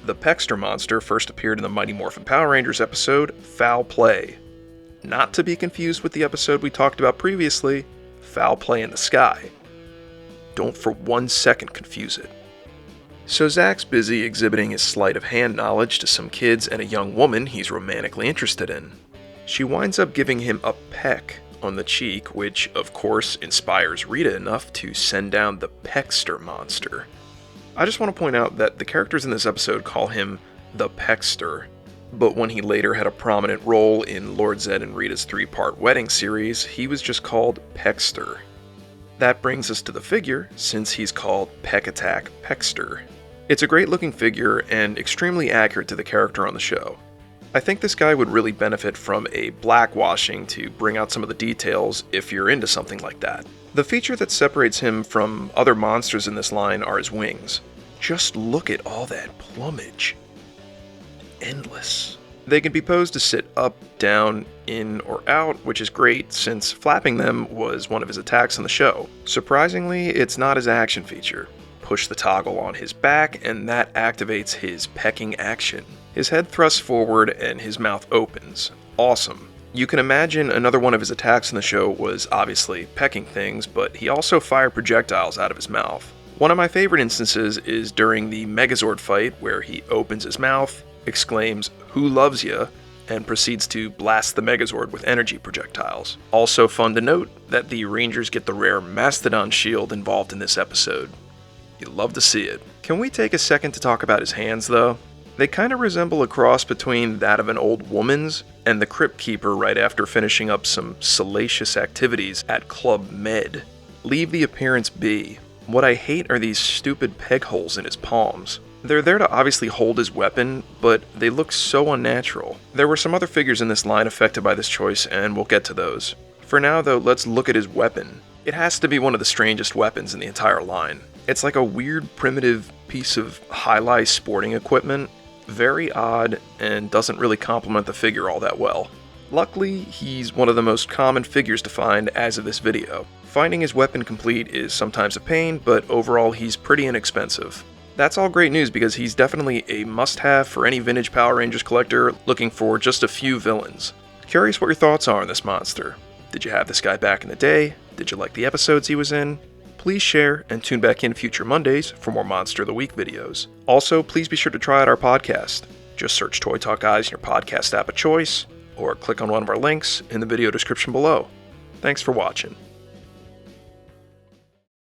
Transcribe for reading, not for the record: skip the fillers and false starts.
The Peckster monster first appeared in the Mighty Morphin Power Rangers episode, Foul Play. Not to be confused with the episode we talked about previously, Foul Play in the Sky. Don't for 1 second confuse it. So Zach's busy exhibiting his sleight of hand knowledge to some kids and a young woman he's romantically interested in. She winds up giving him a peck on the cheek, which of course inspires Rita enough to send down the Peckster monster. I just want to point out that the characters in this episode call him the Peckster, but when he later had a prominent role in Lord Zed and Rita's 3-part wedding series, he was just called Peckster. That brings us to the figure, since he's called Peck Attack Peckster. It's a great looking figure and extremely accurate to the character on the show. I think this guy would really benefit from a blackwashing to bring out some of the details if you're into something like that. The feature that separates him from other monsters in this line are his wings. Just look at all that plumage. Endless. They can be posed to sit up, down, in, or out, which is great since flapping them was one of his attacks on the show. Surprisingly, it's not his action feature. Push the toggle on his back and that activates his pecking action. His head thrusts forward and his mouth opens. Awesome. You can imagine another one of his attacks in the show was obviously pecking things, but he also fired projectiles out of his mouth. One of my favorite instances is during the Megazord fight where he opens his mouth, exclaims, "Who loves ya?" and proceeds to blast the Megazord with energy projectiles. Also fun to note that the Rangers get the rare Mastodon shield involved in this episode. You love to see it. Can we take a second to talk about his hands though? They kind of resemble a cross between that of an old woman's and the Crypt Keeper right after finishing up some salacious activities at Club Med. Leave the appearance be. What I hate are these stupid peg holes in his palms. They're there to obviously hold his weapon, but they look so unnatural. There were some other figures in this line affected by this choice, and we'll get to those. For now though, let's look at his weapon. It has to be one of the strangest weapons in the entire line. It's like a weird primitive piece of high-li sporting equipment. Very odd, and doesn't really complement the figure all that well. Luckily, he's one of the most common figures to find as of this video. Finding his weapon complete is sometimes a pain, but overall he's pretty inexpensive. That's all great news because he's definitely a must-have for any vintage Power Rangers collector looking for just a few villains. Curious what your thoughts are on this monster. Did you have this guy back in the day? Did you like the episodes he was in? Please share and tune back in future Mondays for more Monster of the Week videos. Also, please be sure to try out our podcast. Just search Toy Talk Guys in your podcast app of choice, or click on one of our links in the video description below. Thanks for watching.